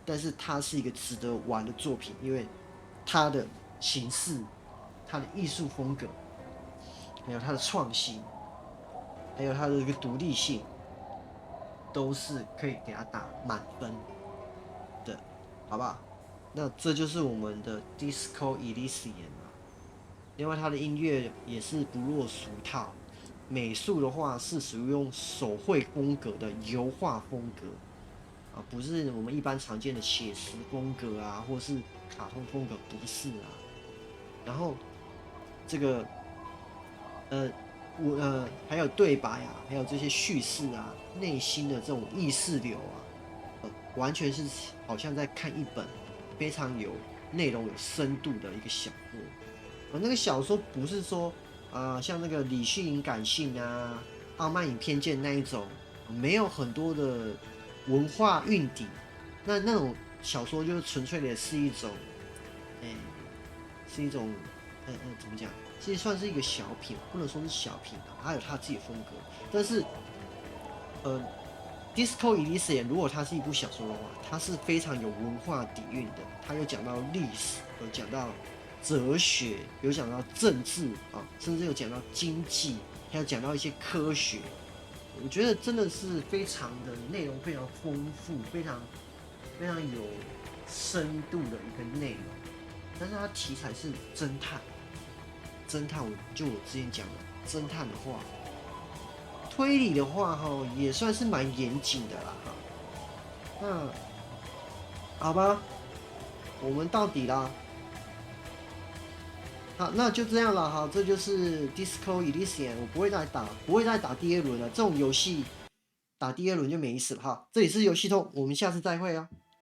但是它是一个值得玩的作品，因为它的形式、它的艺术风格，还有它的创新，还有它的一个独立性，都是可以给它打满分的，好不好？那这就是我们的 Disco Elysium 另外，它的音乐也是不落俗套。美术的话是属于用手绘风格的油画风格不是我们一般常见的写实风格或是卡通风格，不是然后这个还有对白还有这些叙事内心的这种意识流完全是好像在看一本非常有内容、有深度的一个小说。那个小说不是说像那个理性与感性傲慢与偏见那一种，没有很多的文化韵底。那种小说就是纯粹的是一种，怎么讲？其实算是一个小品，不能说是小品它有它自己的风格。但是 Disco Elysium 如果它是一部小说的话，它是非常有文化底蕴的。它有讲到历史，有讲到哲学，有讲到政治啊，甚至有讲到经济，还有讲到一些科学。我觉得真的是非常的内容非常丰富，非常有深度的一个内容。但是它题材是侦探，我之前讲的侦探的话。推理的话，也算是蛮严谨的啦，那好吧，我们到底啦。好，那就这样了哈，这就是 Disco Elysium， 我不会再打第二轮了。这种游戏打第二轮就没意思了哈。这里是游戏通，我们下次再会啊。